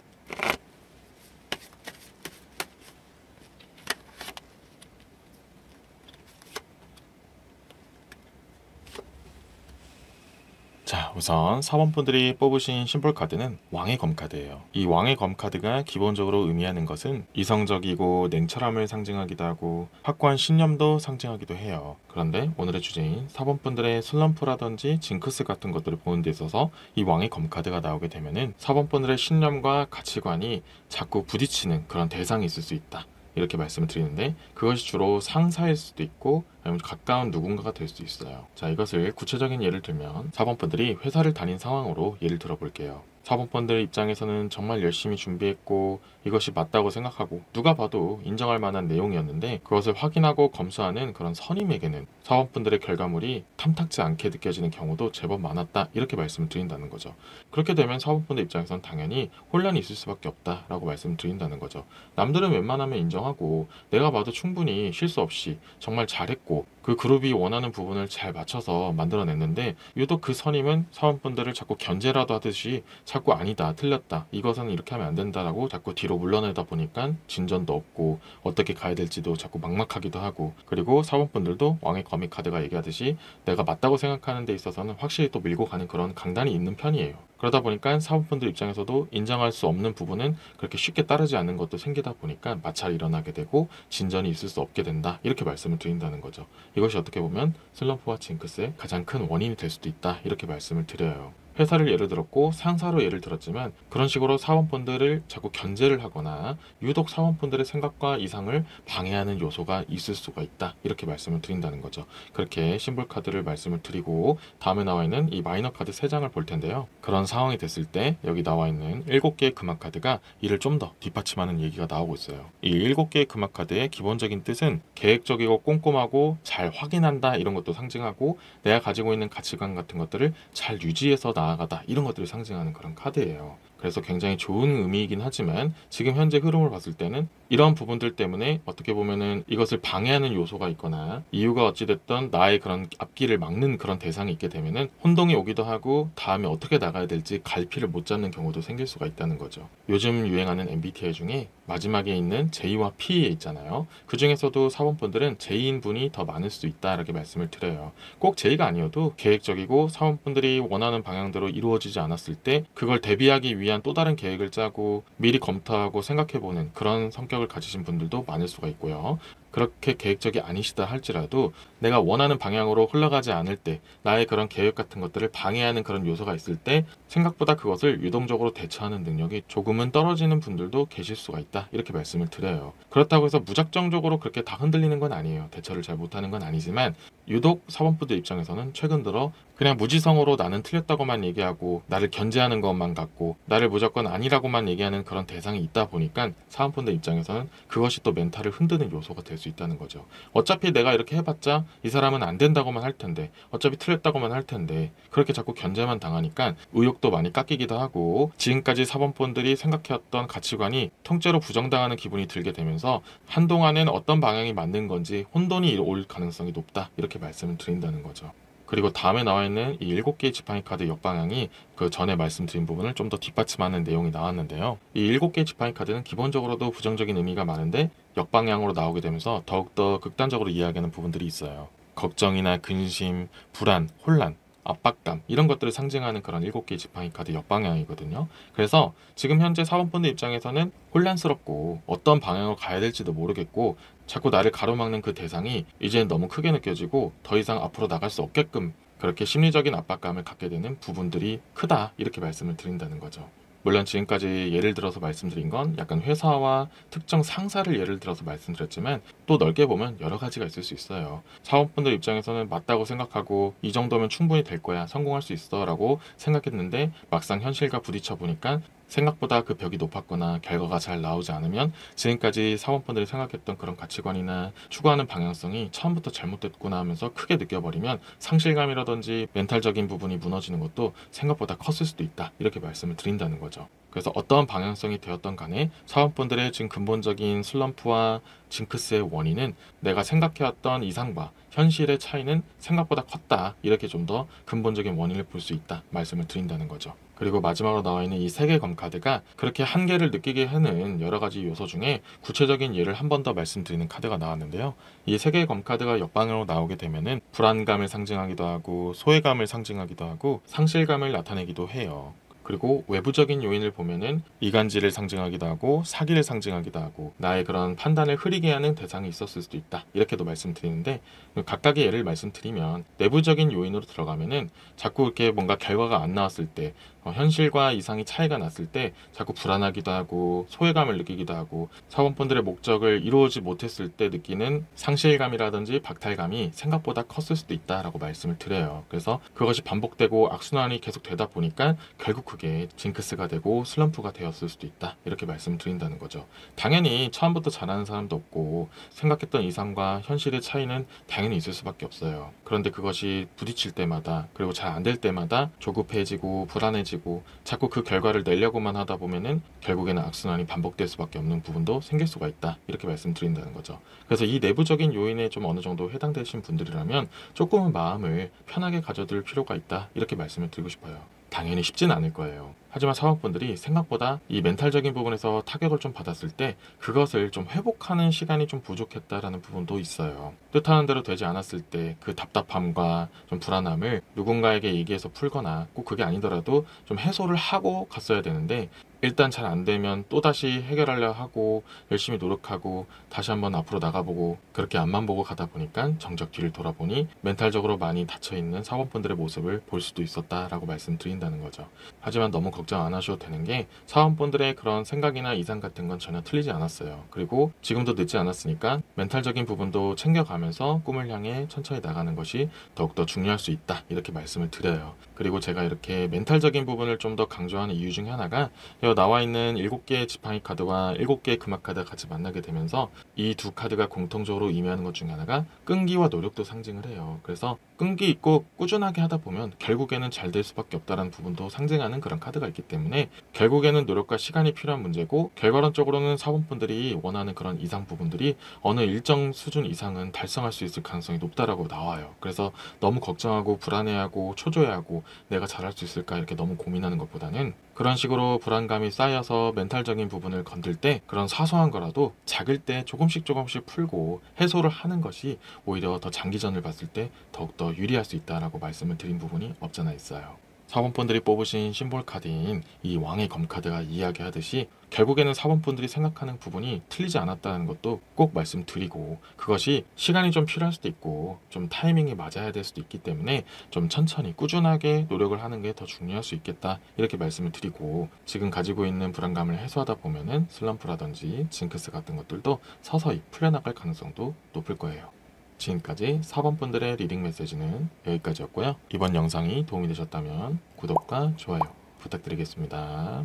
Speaker 1: 자, 우선 4번 분들이 뽑으신 심볼 카드는 왕의 검 카드예요. 이 왕의 검 카드가 기본적으로 의미하는 것은 이성적이고 냉철함을 상징하기도 하고 확고한 신념도 상징하기도 해요. 그런데 오늘의 주제인 4번 분들의 슬럼프라든지 징크스 같은 것들을 보는 데 있어서 이 왕의 검 카드가 나오게 되면은 4번 분들의 신념과 가치관이 자꾸 부딪히는 그런 대상이 있을 수 있다, 이렇게 말씀을 드리는데, 그것이 주로 상사일 수도 있고 아니면 가까운 누군가가 될 수 있어요. 자, 이것을 구체적인 예를 들면 4번 분들이 회사를 다닌 상황으로 예를 들어 볼게요. 4번 분들 입장에서는 정말 열심히 준비했고 이것이 맞다고 생각하고 누가 봐도 인정할 만한 내용이었는데, 그것을 확인하고 검수하는 그런 선임에게는 4번 분들의 결과물이 탐탁지 않게 느껴지는 경우도 제법 많았다, 이렇게 말씀을 드린다는 거죠. 그렇게 되면 4번 분들 입장에서는 당연히 혼란이 있을 수밖에 없다라고 말씀을 드린다는 거죠. 남들은 웬만하면 인정하고 내가 봐도 충분히 실수 없이 정말 잘했고 그 그룹이 원하는 부분을 잘 맞춰서 만들어냈는데, 유독 그 선임은 사원분들을 자꾸 견제라도 하듯이 자꾸 아니다, 틀렸다, 이것은 이렇게 하면 안 된다라고 자꾸 뒤로 물러내다 보니까 진전도 없고 어떻게 가야 될지도 자꾸 막막하기도 하고, 그리고 사원분들도 왕의 거미 카드가 얘기하듯이 내가 맞다고 생각하는 데 있어서는 확실히 또 밀고 가는 그런 강단이 있는 편이에요. 그러다 보니까 사원분들 입장에서도 인정할 수 없는 부분은 그렇게 쉽게 따르지 않는 것도 생기다 보니까 마찰이 일어나게 되고 진전이 있을 수 없게 된다, 이렇게 말씀을 드린다는 거죠. 이것이 어떻게 보면 슬럼프와 징크스의 가장 큰 원인이 될 수도 있다, 이렇게 말씀을 드려요. 회사를 예를 들었고 상사로 예를 들었지만, 그런 식으로 사원분들을 자꾸 견제를 하거나 유독 사원분들의 생각과 이상을 방해하는 요소가 있을 수가 있다, 이렇게 말씀을 드린다는 거죠. 그렇게 심볼 카드를 말씀을 드리고 다음에 나와 있는 이 마이너 카드 3장을 볼 텐데요. 그런 상황이 됐을 때 여기 나와 있는 7개의 금화 카드가 이를 좀 더 뒷받침하는 얘기가 나오고 있어요. 이 7개의 금화 카드의 기본적인 뜻은 계획적이고 꼼꼼하고 잘 확인한다, 이런 것도 상징하고 내가 가지고 있는 가치관 같은 것들을 잘 유지해서 나아가다, 이런 것들을 상징하는 그런 카드예요. 그래서 굉장히 좋은 의미이긴 하지만 지금 현재 흐름을 봤을 때는 이런 부분들 때문에 어떻게 보면은 이것을 방해하는 요소가 있거나 이유가 어찌됐든 나의 그런 앞길을 막는 그런 대상이 있게 되면은 혼동이 오기도 하고 다음에 어떻게 나가야 될지 갈피를 못 잡는 경우도 생길 수가 있다는 거죠. 요즘 유행하는 MBTI 중에 마지막에 있는 J와 P 있잖아요. 그 중에서도 사원분들은 J인 분이 더 많을 수 있다라고 말씀을 드려요. 꼭 J가 아니어도 계획적이고 사원분들이 원하는 방향대로 이루어지지 않았을 때 그걸 대비하기 위한 또 다른 계획을 짜고 미리 검토하고 생각해보는 그런 성격을 가지신 분들도 많을 수가 있고요. 그렇게 계획적이 아니시다 할지라도 내가 원하는 방향으로 흘러가지 않을 때 나의 그런 계획 같은 것들을 방해하는 그런 요소가 있을 때 생각보다 그것을 유동적으로 대처하는 능력이 조금은 떨어지는 분들도 계실 수가 있다 이렇게 말씀을 드려요. 그렇다고 해서 무작정적으로 그렇게 다 흔들리는 건 아니에요. 대처를 잘 못하는 건 아니지만 유독 사원분들 입장에서는 최근 들어 그냥 무지성으로 나는 틀렸다고만 얘기하고 나를 견제하는 것만 같고 나를 무조건 아니라고만 얘기하는 그런 대상이 있다 보니까 사원분들 입장에서는 그것이 또 멘탈을 흔드는 요소가 될 수 있다는 거죠. 어차피 내가 이렇게 해봤자 이 사람은 안 된다고만 할 텐데 어차피 틀렸다고만 할 텐데 그렇게 자꾸 견제만 당하니까 의욕도 많이 깎이기도 하고 지금까지 사원분들이 생각해왔던 가치관이 통째로 부정당하는 기분이 들게 되면서 한동안은 어떤 방향이 맞는 건지 혼돈이 올 가능성이 높다 이렇게 말씀을 드린다는 거죠. 그리고 다음에 나와 있는 이 7개의 지팡이 카드 역방향이 그 전에 말씀드린 부분을 좀 더 뒷받침하는 내용이 나왔는데요. 이 7개의 지팡이 카드는 기본적으로도 부정적인 의미가 많은데 역방향으로 나오게 되면서 더욱더 극단적으로 이야기하는 부분들이 있어요. 걱정이나 근심, 불안, 혼란, 압박감 이런 것들을 상징하는 그런 7개의 지팡이 카드 역방향이거든요. 그래서 지금 현재 사원분들 입장에서는 혼란스럽고 어떤 방향으로 가야 될지도 모르겠고 자꾸 나를 가로막는 그 대상이 이제는 너무 크게 느껴지고 더 이상 앞으로 나갈 수 없게끔 그렇게 심리적인 압박감을 갖게 되는 부분들이 크다 이렇게 말씀을 드린다는 거죠. 물론 지금까지 예를 들어서 말씀드린 건 약간 회사와 특정 상사를 예를 들어서 말씀드렸지만 또 넓게 보면 여러 가지가 있을 수 있어요. 사원분들 입장에서는 맞다고 생각하고 이 정도면 충분히 될 거야, 성공할 수 있어 라고 생각했는데 막상 현실과 부딪혀 보니까 생각보다 그 벽이 높았거나 결과가 잘 나오지 않으면 지금까지 사원분들이 생각했던 그런 가치관이나 추구하는 방향성이 처음부터 잘못됐구나 하면서 크게 느껴버리면 상실감이라든지 멘탈적인 부분이 무너지는 것도 생각보다 컸을 수도 있다 이렇게 말씀을 드린다는 거죠. 그래서 어떠한 방향성이 되었던 간에 사원분들의 지금 근본적인 슬럼프와 징크스의 원인은 내가 생각해왔던 이상과 현실의 차이는 생각보다 컸다 이렇게 좀 더 근본적인 원인을 볼 수 있다 말씀을 드린다는 거죠. 그리고 마지막으로 나와 있는 이 3개 검카드가 그렇게 한계를 느끼게 하는 여러 가지 요소 중에 구체적인 예를 한 번 더 말씀드리는 카드가 나왔는데요. 이 3개의 검카드가 역방으로 나오게 되면은 불안감을 상징하기도 하고 소외감을 상징하기도 하고 상실감을 나타내기도 해요. 그리고 외부적인 요인을 보면은 이간질을 상징하기도 하고 사기를 상징하기도 하고 나의 그런 판단을 흐리게 하는 대상이 있었을 수도 있다 이렇게도 말씀드리는데 각각의 예를 말씀드리면 내부적인 요인으로 들어가면은 자꾸 이렇게 뭔가 결과가 안 나왔을 때 현실과 이상이 차이가 났을 때 자꾸 불안하기도 하고 소외감을 느끼기도 하고 사원분들의 목적을 이루어지 못했을 때 느끼는 상실감이라든지 박탈감이 생각보다 컸을 수도 있다라고 말씀을 드려요. 그래서 그것이 반복되고 악순환이 계속 되다 보니까 결국 그게 징크스가 되고 슬럼프가 되었을 수도 있다 이렇게 말씀을 드린다는 거죠. 당연히 처음부터 잘하는 사람도 없고 생각했던 이상과 현실의 차이는 당연히 있을 수밖에 없어요. 그런데 그것이 부딪힐 때마다 그리고 잘 안 될 때마다 조급해지고 불안해지고 자꾸 그 결과를 내려고만 하다 보면은 결국에는 악순환이 반복될 수밖에 없는 부분도 생길 수가 있다 이렇게 말씀드린다는 거죠. 그래서 이 내부적인 요인에 좀 어느 정도 해당되신 분들이라면 조금은 마음을 편하게 가져둘 필요가 있다 이렇게 말씀을 드리고 싶어요. 당연히 쉽진 않을 거예요. 하지만 사업분들이 생각보다 이 멘탈적인 부분에서 타격을 좀 받았을 때 그것을 좀 회복하는 시간이 좀 부족했다라는 부분도 있어요. 뜻하는 대로 되지 않았을 때 그 답답함과 좀 불안함을 누군가에게 얘기해서 풀거나 꼭 그게 아니더라도 좀 해소를 하고 갔어야 되는데 일단 잘 안 되면 또다시 해결하려 하고 열심히 노력하고 다시 한번 앞으로 나가보고 그렇게 앞만 보고 가다 보니까 정작 뒤를 돌아보니 멘탈적으로 많이 닫혀있는 사원분들의 모습을 볼 수도 있었다라고 말씀드린다는 거죠. 하지만 너무 걱정 안 하셔도 되는 게 사원분들의 그런 생각이나 이상 같은 건 전혀 틀리지 않았어요. 그리고 지금도 늦지 않았으니까 멘탈적인 부분도 챙겨가면서 꿈을 향해 천천히 나가는 것이 더욱더 중요할 수 있다 이렇게 말씀을 드려요. 그리고 제가 이렇게 멘탈적인 부분을 좀 더 강조하는 이유 중에 하나가 나와 있는 7개의 지팡이 카드와 7개의 금화 카드가 같이 만나게 되면서 이 두 카드가 공통적으로 의미하는 것 중에 하나가 끈기와 노력도 상징을 해요. 그래서 끈기 있고 꾸준하게 하다 보면 결국에는 잘 될 수밖에 없다는 부분도 상징하는 그런 카드가 있기 때문에 결국에는 노력과 시간이 필요한 문제고, 결과론적으로는 사원분들이 원하는 그런 이상 부분들이 어느 일정 수준 이상은 달성할 수 있을 가능성이 높다라고 나와요. 그래서 너무 걱정하고 불안해하고 초조해하고 내가 잘할 수 있을까 이렇게 너무 고민하는 것보다는 그런 식으로 불안감이 쌓여서 멘탈적인 부분을 건들 때 그런 사소한 거라도 작을 때 조금씩 풀고 해소를 하는 것이 오히려 더 장기전을 봤을 때 더욱더 유리할 수 있다라고 말씀을 드린 부분이 없잖아 있어요. 사원분들이 뽑으신 심볼 카드인 이 왕의 검 카드가 이야기하듯이 결국에는 사원분들이 생각하는 부분이 틀리지 않았다는 것도 꼭 말씀드리고, 그것이 시간이 좀 필요할 수도 있고 좀 타이밍이 맞아야 될 수도 있기 때문에 좀 천천히 꾸준하게 노력을 하는 게 더 중요할 수 있겠다 이렇게 말씀을 드리고, 지금 가지고 있는 불안감을 해소하다 보면은 슬럼프라든지 징크스 같은 것들도 서서히 풀려나갈 가능성도 높을 거예요. 지금까지 4번 분들의 리딩 메시지는 여기까지였고요. 이번 영상이 도움이 되셨다면 구독과 좋아요 부탁드리겠습니다.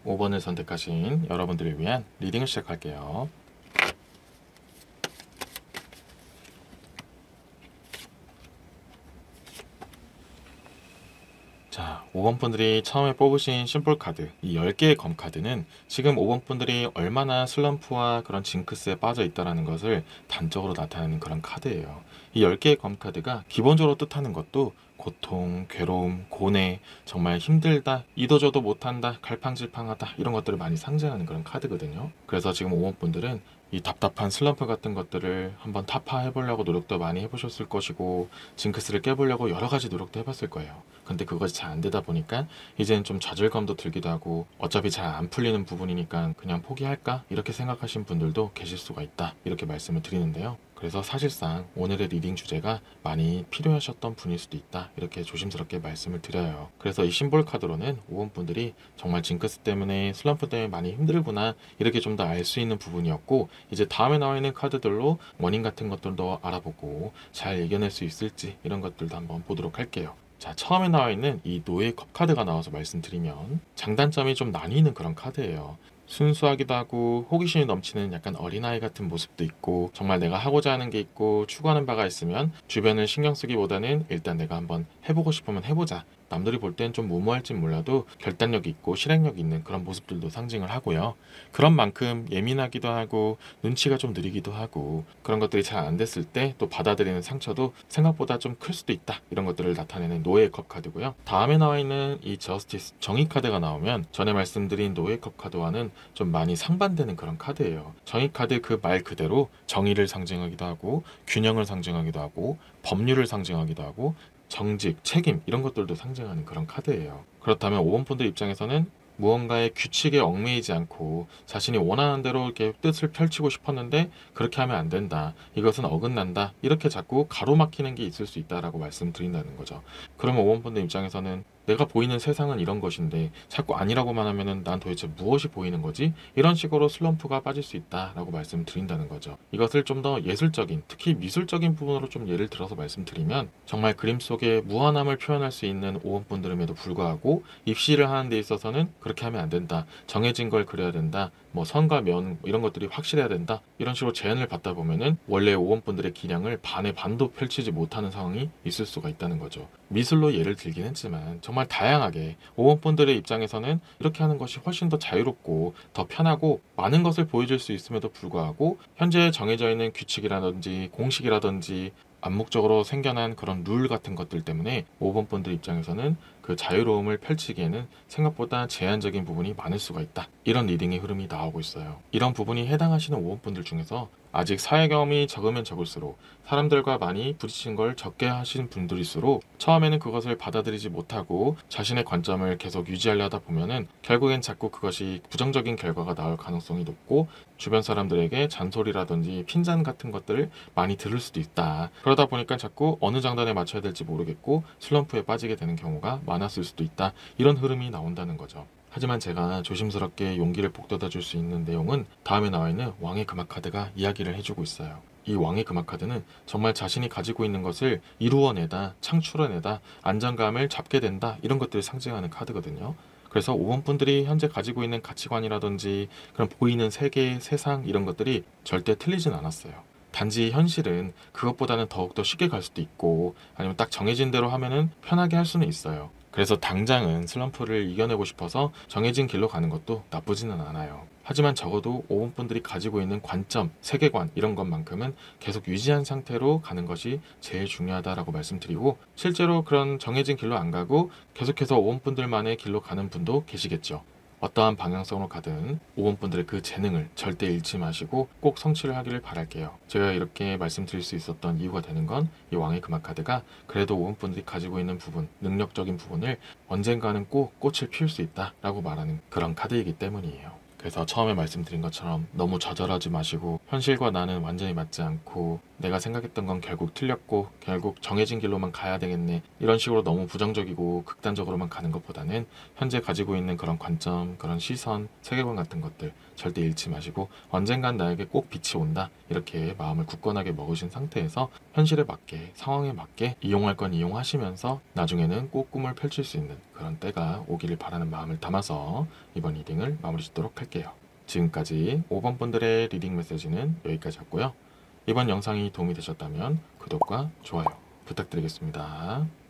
Speaker 1: 5번을 선택하신 여러분들을 위한 리딩을 시작할게요. 자, 5번 분들이 처음에 뽑으신 심볼 카드, 이 10개의 검 카드는 지금 5번 분들이 얼마나 슬럼프와 그런 징크스에 빠져 있다는 것을 단적으로 나타내는 그런 카드예요. 이 10개의 검 카드가 기본적으로 뜻하는 것도 고통, 괴로움, 고뇌, 정말 힘들다, 이도저도 못한다, 갈팡질팡하다 이런 것들을 많이 상징하는 그런 카드거든요. 그래서 지금 5번 분들은 이 답답한 슬럼프 같은 것들을 한번 타파해보려고 노력도 많이 해보셨을 것이고, 징크스를 깨보려고 여러 가지 노력도 해봤을 거예요. 근데 그것이 잘 안 되다 보니까 이제는 좀 좌절감도 들기도 하고, 어차피 잘 안 풀리는 부분이니까 그냥 포기할까 이렇게 생각하신 분들도 계실 수가 있다 이렇게 말씀을 드리는데요. 그래서 사실상 오늘의 리딩 주제가 많이 필요하셨던 분일 수도 있다 이렇게 조심스럽게 말씀을 드려요. 그래서 이 심볼 카드로는 5번 분들이 정말 징크스 때문에 슬럼프 때문에 많이 힘들구나 이렇게 좀 더 알 수 있는 부분이었고, 이제 다음에 나와 있는 카드들로 원인 같은 것들도 알아보고 잘 이겨낼 수 있을지 이런 것들도 한번 보도록 할게요. 자, 처음에 나와 있는 이 노예 컵 카드가 나와서 말씀드리면 장단점이 좀 나뉘는 그런 카드예요. 순수하기도 하고 호기심이 넘치는 약간 어린아이 같은 모습도 있고, 정말 내가 하고자 하는 게 있고 추구하는 바가 있으면 주변을 신경 쓰기보다는 일단 내가 한번 해보고 싶으면 해보자, 남들이 볼 땐 좀 무모할진 몰라도 결단력 있고 실행력 있는 그런 모습들도 상징을 하고요. 그런 만큼 예민하기도 하고 눈치가 좀 느리기도 하고, 그런 것들이 잘 안 됐을 때 또 받아들이는 상처도 생각보다 좀 클 수도 있다 이런 것들을 나타내는 노예의 컵 카드고요. 다음에 나와 있는 이 저스티스 정의 카드가 나오면 전에 말씀드린 노예 컵 카드와는 좀 많이 상반되는 그런 카드예요. 정의 카드 그 말 그대로 정의를 상징하기도 하고 균형을 상징하기도 하고 법률을 상징하기도 하고 정직, 책임 이런 것들도 상징하는 그런 카드예요. 그렇다면 5번 분들 입장에서는 무언가의 규칙에 얽매이지 않고 자신이 원하는 대로 이렇게 뜻을 펼치고 싶었는데 그렇게 하면 안 된다, 이것은 어긋난다, 이렇게 자꾸 가로막히는 게 있을 수 있다라고 말씀드린다는 거죠. 그러면 5번 분들 입장에서는 내가 보이는 세상은 이런 것인데 자꾸 아니라고만 하면은 난 도대체 무엇이 보이는 거지? 이런 식으로 슬럼프가 빠질 수 있다라고 말씀드린다는 거죠. 이것을 좀 더 예술적인, 특히 미술적인 부분으로 좀 예를 들어서 말씀드리면, 정말 그림 속에 무한함을 표현할 수 있는 5번 분들임에도 불구하고 입시를 하는 데 있어서는 그렇게 하면 안 된다, 정해진 걸 그려야 된다, 뭐 선과 면 이런 것들이 확실해야 된다, 이런 식으로 제한을 받다 보면은 원래 5번 분들의 기량을 반의 반도 펼치지 못하는 상황이 있을 수가 있다는 거죠. 미술로 예를 들긴 했지만 정말 다양하게 5번 분들의 입장에서는 이렇게 하는 것이 훨씬 더 자유롭고 더 편하고 많은 것을 보여줄 수 있음에도 불구하고, 현재 정해져 있는 규칙이라든지 공식이라든지 암묵적으로 생겨난 그런 룰 같은 것들 때문에 5번 분들 입장에서는 그 자유로움을 펼치기에는 생각보다 제한적인 부분이 많을 수가 있다, 이런 리딩의 흐름이 나오고 있어요. 이런 부분이 해당하시는 5번 분들 중에서 아직 사회 경험이 적으면 적을수록 사람들과 많이 부딪힌 걸 적게 하시는 분들일수록 처음에는 그것을 받아들이지 못하고 자신의 관점을 계속 유지하려다 보면은 결국엔 자꾸 그것이 부정적인 결과가 나올 가능성이 높고, 주변 사람들에게 잔소리라든지 핀잔 같은 것들을 많이 들을 수도 있다. 그러다 보니까 자꾸 어느 장단에 맞춰야 될지 모르겠고 슬럼프에 빠지게 되는 경우가 많았을 수도 있다, 이런 흐름이 나온다는 거죠. 하지만 제가 조심스럽게 용기를 북돋아 줄 수 있는 내용은 다음에 나와 있는 왕의 금화 카드가 이야기를 해주고 있어요. 이 왕의 금화 카드는 정말 자신이 가지고 있는 것을 이루어내다, 창출해내다, 안정감을 잡게 된다, 이런 것들을 상징하는 카드거든요. 그래서 5번 분들이 현재 가지고 있는 가치관이라든지 그런 보이는 세계, 세상 이런 것들이 절대 틀리진 않았어요. 단지 현실은 그것보다는 더욱더 쉽게 갈 수도 있고 아니면 딱 정해진 대로 하면은 편하게 할 수는 있어요. 그래서 당장은 슬럼프를 이겨내고 싶어서 정해진 길로 가는 것도 나쁘지는 않아요. 하지만 적어도 5번 분들이 가지고 있는 관점, 세계관 이런 것만큼은 계속 유지한 상태로 가는 것이 제일 중요하다라고 말씀드리고, 실제로 그런 정해진 길로 안 가고 계속해서 5번 분들만의 길로 가는 분도 계시겠죠. 어떠한 방향성으로 가든 5번 분들의 그 재능을 절대 잃지 마시고 꼭 성취를 하기를 바랄게요. 제가 이렇게 말씀드릴 수 있었던 이유가 되는 건 이 왕의 금화 카드가 그래도 5번 분들이 가지고 있는 부분, 능력적인 부분을 언젠가는 꼭 꽃을 피울 수 있다라고 말하는 그런 카드이기 때문이에요. 그래서 처음에 말씀드린 것처럼 너무 좌절하지 마시고 현실과 나는 완전히 맞지 않고 내가 생각했던 건 결국 틀렸고 결국 정해진 길로만 가야 되겠네 이런 식으로 너무 부정적이고 극단적으로만 가는 것보다는 현재 가지고 있는 그런 관점, 그런 시선, 세계관 같은 것들 절대 잃지 마시고 언젠간 나에게 꼭 빛이 온다 이렇게 마음을 굳건하게 먹으신 상태에서 현실에 맞게, 상황에 맞게 이용할 건 이용하시면서 나중에는 꼭 꿈을 펼칠 수 있는 그런 때가 오기를 바라는 마음을 담아서 이번 리딩을 마무리 짓도록 할게요. 지금까지 5번 분들의 리딩 메시지는 여기까지였고요. 이번 영상이 도움이 되셨다면 구독과 좋아요 부탁드리겠습니다.